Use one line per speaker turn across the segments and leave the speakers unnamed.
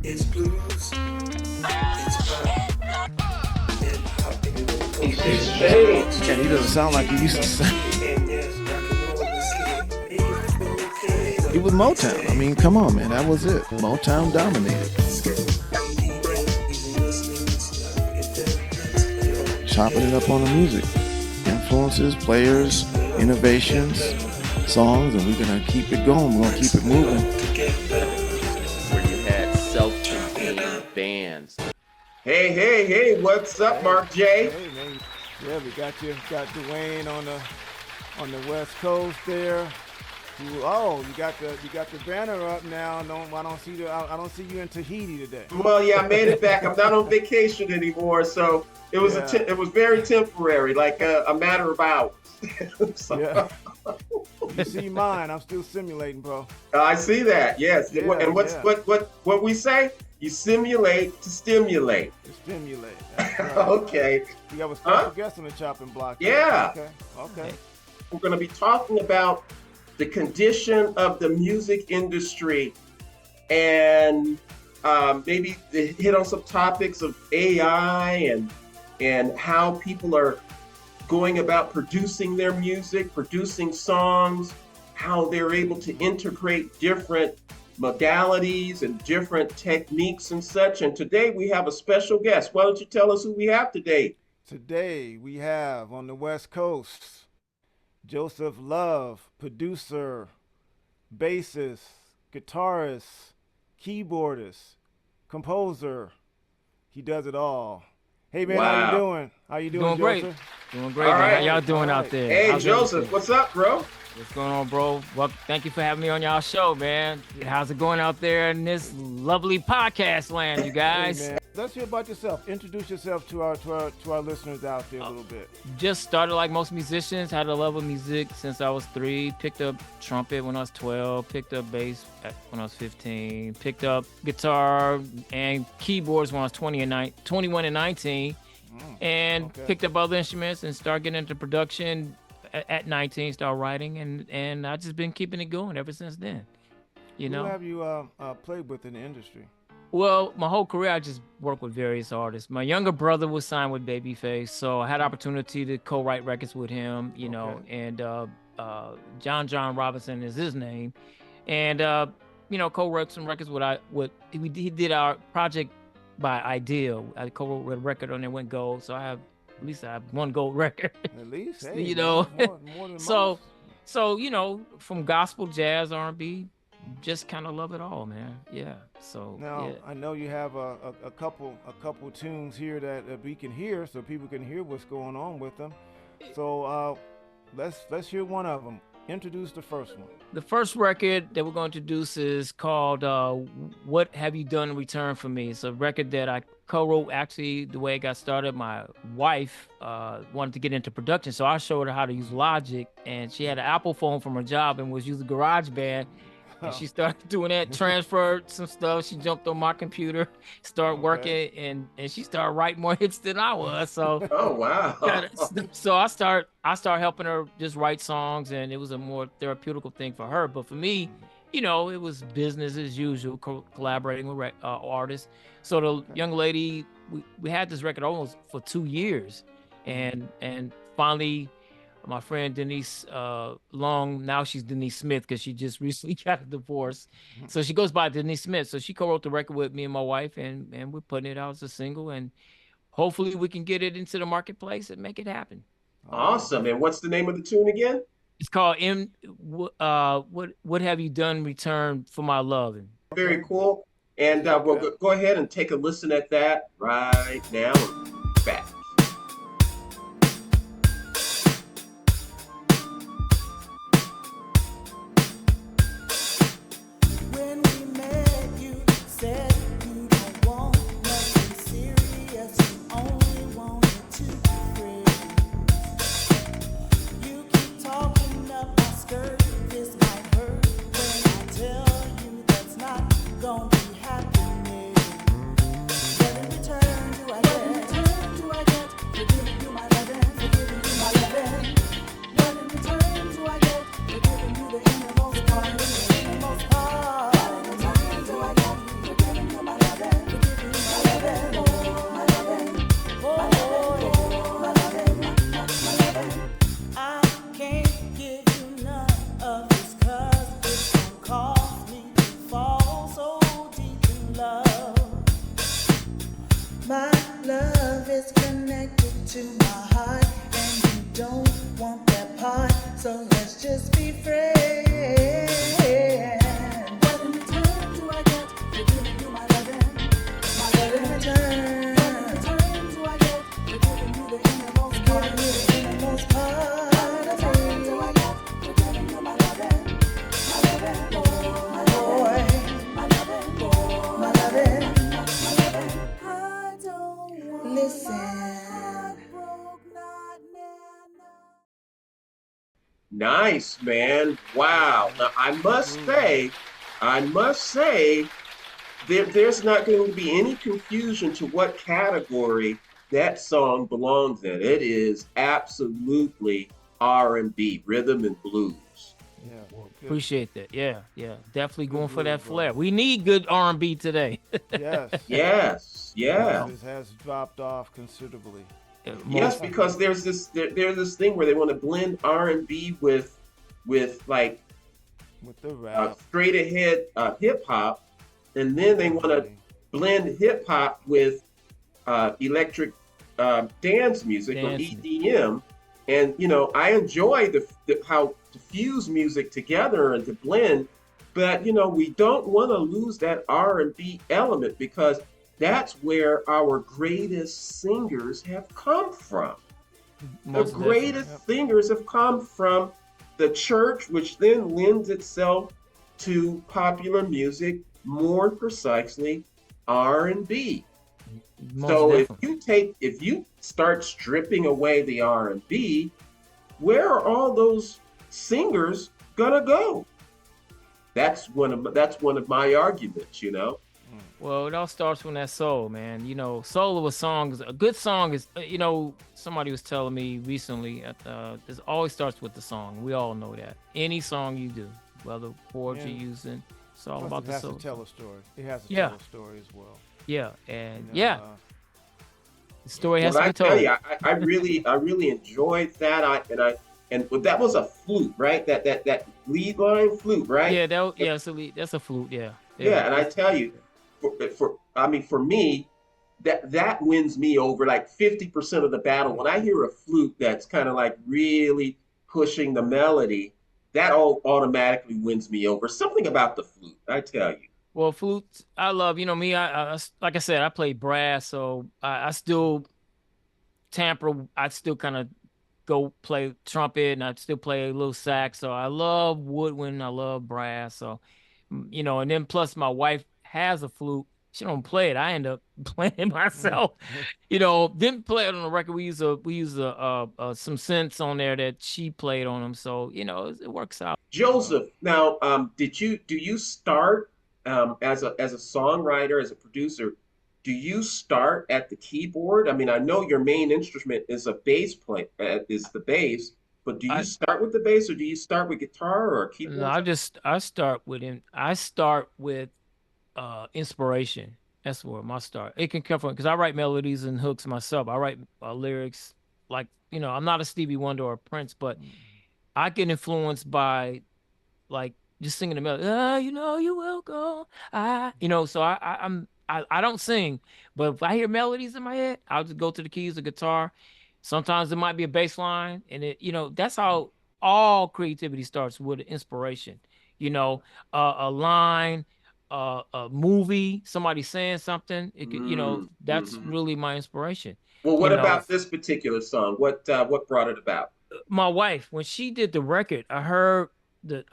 It's blues, it's pop, hip-hop,
And he doesn't sound like he used to sound.
and yes, rock and roll is here.
He was Motown. I mean, come on, man. That was it. Motown dominated. Chopping it up on the music. Influences, players, innovations, songs, and we're going to keep it going. We're going to keep it moving.
Where you had self-contained bands.
Hey, what's up, Mark J?
Hey, man. Yeah, we got Dwayne on the West Coast there. You got the banner up now. I don't see you in Tahiti today.
Well, yeah, I made it back. I'm not on vacation anymore, so it was it was very temporary, like a matter of hours. So,
Yeah. You see mine? I'm still simulating, bro.
I see that. Yes.
Yeah,
And what we say? You simulate to stimulate.
To stimulate. That's right.
Okay.
We have a special guest on the chopping block.
Yeah.
Okay.
We're going to be talking about the condition of the music industry and maybe hit on some topics of AI and how people are going about producing their music, producing songs, how they're able to integrate different modalities and different techniques and such. And today we have a special guest. Why don't you tell us who we have today?
Today we have on the West Coast Joseph Love, producer, bassist, guitarist, keyboardist, composer. He does it all. Hey man,
Wow.
how you doing? How you doing,
Doing
Joseph?
great. Doing great,
All
man.
right.
How y'all doing
All
out
right.
there?
Hey,
How's
Joseph,
everything?
what's up, bro?
What's going on, bro? Well, thank you for having me on y'all show, man. How's it going out there in this lovely podcast land, you guys?
Hey man, let's hear about yourself. Introduce yourself to our listeners out there a little bit.
Just started like most musicians, had a love of music since I was 3, picked up trumpet when I was 12, picked up bass when I was 15, picked up guitar and keyboards when I was 21 and 19, and picked up other instruments and started getting into production at 19, started writing, and I just been keeping it going ever since then. You know?
Who have you played with in the industry?
Well, my whole career, I just worked with various artists. My younger brother was signed with Babyface, so I had opportunity to co-write records with him, you know, and John Robinson is his name. And, co-wrote some records he did our project by Ideal. I co-wrote a record on there, went gold, so I have one gold record.
At least, hey,
You know,
more than
so,
most.
from gospel, jazz, R&B, just kind of love it all, man. Yeah. So
Now,
yeah.
I know you have a couple tunes here that we can hear, so people can hear what's going on with them. So let's hear one of them. Introduce the first one.
The first record that we're going to introduce is called What Have You Done in Return for Me? It's a record that I co-wrote. Actually, the way it got started, my wife wanted to get into production, so I showed her how to use Logic, and she had an Apple phone from her job and was using GarageBand. And she started doing that, transferred some stuff. She jumped on my computer, started working, and she started writing more hits than I was. So,
Oh, wow.
so I start helping her just write songs, and it was a more therapeutical thing for her. But for me, it was business as usual, collaborating with artists. So the young lady, we had this record almost for 2 years, and finally, my friend Denise Long, now she's Denise Smith because she just recently got a divorce. So she goes by Denise Smith. So she co-wrote the record with me and my wife, and we're putting it out as a single, and hopefully we can get it into the marketplace and make it happen.
Awesome. And what's the name of the tune again?
It's called What Have You Done Return for My Love?
Very cool. And we'll go ahead and take a listen at that right now. Back.
When we met, you said you don't want nothing serious. You only wanted to be friends. You keep talking up my skirt. This might hurt when I tell you that's not gonna be happening. But in return, do I get is connected to my heart, and you don't want that part, so let's just be friends. What in return do I get for giving you my loving? My love in return. What in return do I get for giving you the innermost part of me? The innermost part of me. Do I get for giving you my loving? My loving, my boy. My loving, my loving. I don't want listen.
Nice, man. Wow. Now, I must say, there's not going to be any confusion to what category that song belongs in. It is absolutely R&B, rhythm and blues.
Yeah. Well, good.
Appreciate that. Yeah, definitely going for that flair. We need good R&B today.
Yes.
Yes, yeah.
It has dropped off considerably.
Yes, because there's this thing where they want to blend R&B with like
With the rap.
straight ahead hip hop, and then they want to blend hip hop with electric dance music or
Dance.
EDM. And I enjoy how to fuse music together and to blend, but we don't want to lose that R&B element, because that's where our greatest singers have come from.
Most
The greatest
definitely.
singers have come from the church, which then lends itself to popular music, more precisely R&B.
Most
So
definitely.
if you start stripping away the R&B, where are all those singers gonna go? That's one of my arguments.
Well, it all starts from that soul, man. Soul of a song is a good song is, somebody was telling me recently, it always starts with the song. We all know that. Any song you do, whether chords
Yeah.
you're using, it's all
Plus
about
it
the
has
soul.
to tell a story. It has to
Yeah.
tell a story as well.
Yeah, and
You know,
yeah, the story has
Well,
to
I
be
tell
told.
you, I really enjoyed that. And that was a flute, right? That lead line flute, right?
Yeah, that's a flute. Yeah,
Yeah, and I tell you, for me, that wins me over like 50% of the battle. When I hear a flute that's kind of like really pushing the melody, that all automatically wins me over. Something about the flute, I tell you.
Well, flute, I love. Me. Like I said, I play brass, so I still tamper. I still kind of go play trumpet, and I still play a little sax. So I love woodwind. I love brass. So, and then plus my wife has a flute. She don't play it. I end up playing it myself. Didn't play it on the record. We use some synths on there that she played on them. So it works out.
Joseph, now, do you start as a songwriter, as a producer? Do you start at the keyboard? I mean, I know your main instrument is is the bass, but do you
I
start with the bass, or do you start with guitar or
no,
keyboard?
I start with him. I start with inspiration. That's where my start. It can come from because I write melodies and hooks myself. I write lyrics like I'm not a Stevie Wonder or a Prince, but I get influenced by like just singing the melody. You will go. So I don't sing, but if I hear melodies in my head, I'll just go to the keys, the guitar. Sometimes it might be a bass line, and that's how all creativity starts with inspiration. A line, a movie, somebody saying something. It could, that's
Mhm.
really my inspiration.
Well,
You
what
know,
about this particular song? What brought it about?
my wife, when she did the record, I heard the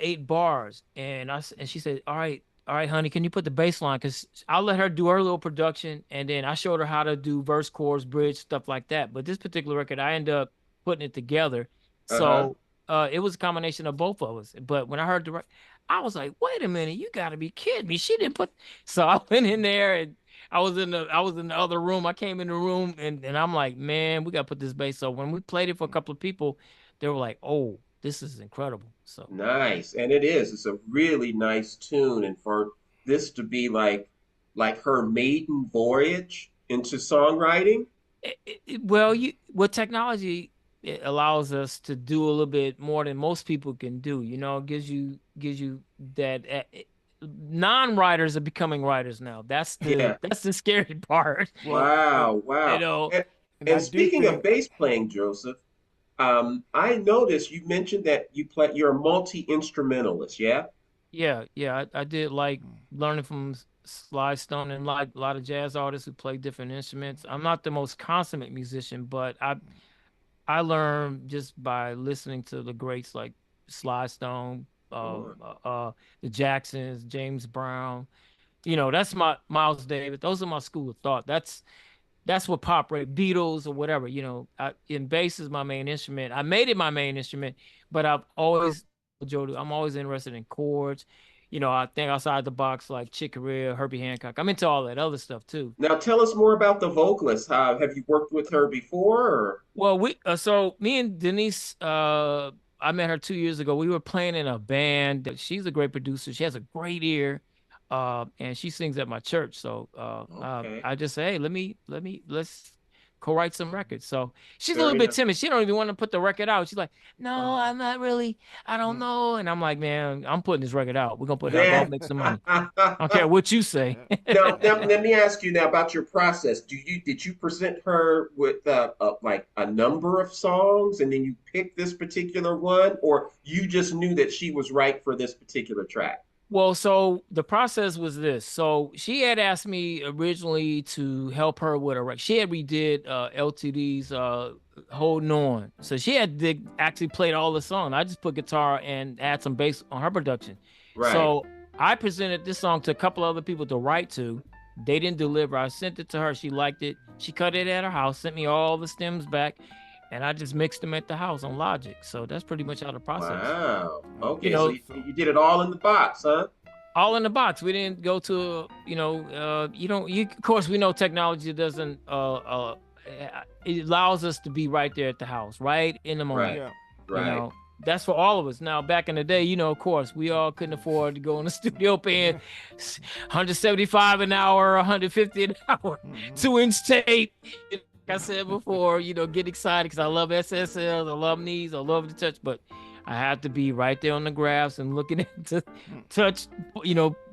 8 bars, and she said, all right, honey, can you put the bass line? Because I'll let her do her little production, and then I showed her how to do verse, chorus, bridge, stuff like that. But this particular record, I ended up putting it together.
Uh-huh.
So it was a combination of both of us. But when I heard the record, I was like, wait a minute, you got to be kidding me. She didn't put. So I went in there, and I was in the other room. I came in the room, and I'm like, man, we got to put this bass. So when we played it for a couple of people, they were like, oh, this is incredible. So
Nice. And it is. It's a really nice tune. And for this to be like her maiden voyage into songwriting.
well, with technology, it allows us to do a little bit more than most people can do. It gives you that. non-writers are becoming writers now.
Yeah.
That's the scary part.
Wow, wow.
You know,
And
I do
speaking of
think-
bass playing, Joseph, I noticed you mentioned that you're a multi-instrumentalist, yeah?
yeah. I did like learning from Sly Stone and like a lot of jazz artists who play different instruments. I'm not the most consummate musician, but I learned just by listening to the greats like Sly Stone, the Jacksons, James Brown. You know, that's my Miles Davis. Those are my school of thought. That's what pop rap, Beatles or whatever. You know, and bass is my main instrument. I made it my main instrument, but I'm always interested in chords. You know, I think outside the box like Chick Corea, Herbie Hancock. I'm into all that other stuff too.
Now tell us more about the vocalist. Have you worked with her before? Or?
Well, so me and Denise, I met her 2 years ago. We were playing in a band. She's a great producer. She has a great ear, and she sings at my church. So
Okay.
I just say, hey, let's co-write some records. So she's a
Very
little bit
nice.
timid. She don't even want to put the record out. She's like, no, I'm not really. I don't
Mm.
know. And I'm like, man, I'm putting this record out. We're gonna put it out.
Yeah.
Go make some money. I don't care what you say.
Now, let me ask you now about your process. Did you present her with like a number of songs and then you picked this particular one, or you just knew that she was right for this particular track?
Well, so the process was this. So she had asked me originally to help her with a record. She had redid LTD's Holding On. So she actually played all the song. I just put guitar and add some bass on her production.
Right.
So I presented this song to a couple other people to write to. They didn't deliver. I sent it to her. She liked it. She cut it at her house, sent me all the stems back, and I just mixed them at the house on Logic. So that's pretty much how the process.
Wow. Okay.
You know,
so you did it all in the box, huh?
All in the box. We didn't go to, of course, we know technology doesn't, it allows us to be right there at the house, right in the moment.
Yeah.
Right.
You know, that's for all of us. Now, back in the day, of course, we all couldn't afford to go in the studio paying $175 an hour, $150 an hour, 2-inch tape. Like I said before, get excited because I love SSLs, I love knees, I love the touch, but I have to be right there on the graphs and looking into touch,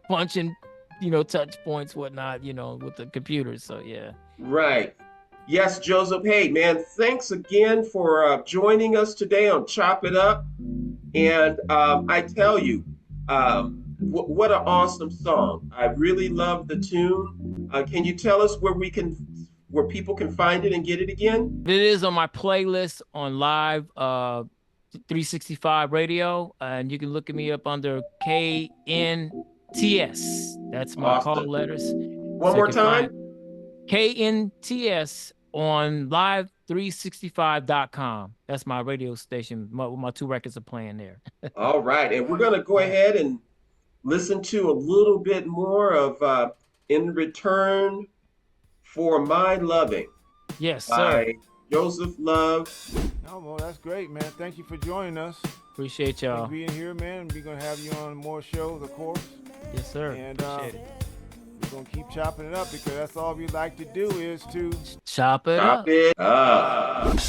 punching, touch points, whatnot, with the computers. So, yeah.
Right. Yes, Joseph. Hey, man, thanks again for joining us today on Chop It Up. And I tell you, what an awesome song. I really love the tune. Can you tell us where people can find it and get it again?
It is on my playlist on Live 365 Radio, and you can look at me up under KNTS. That's my
Awesome.
call letters.
One
So
more
you can
time.
find KNTS on live365.com. That's my radio station. My 2 records are playing there.
All right. And we're going to go ahead and listen to a little bit more of In Return for My Loving
Yes, sir.
by Joseph Love.
Oh, well, that's great, man. Thank you for joining us.
Appreciate
Thank
y'all.
you being here, man. We're going to have you on more shows, of course.
Yes, sir.
And
Appreciate it.
we're going to keep chopping it up because that's all we like to do is to
Chop it up.
Chop it up.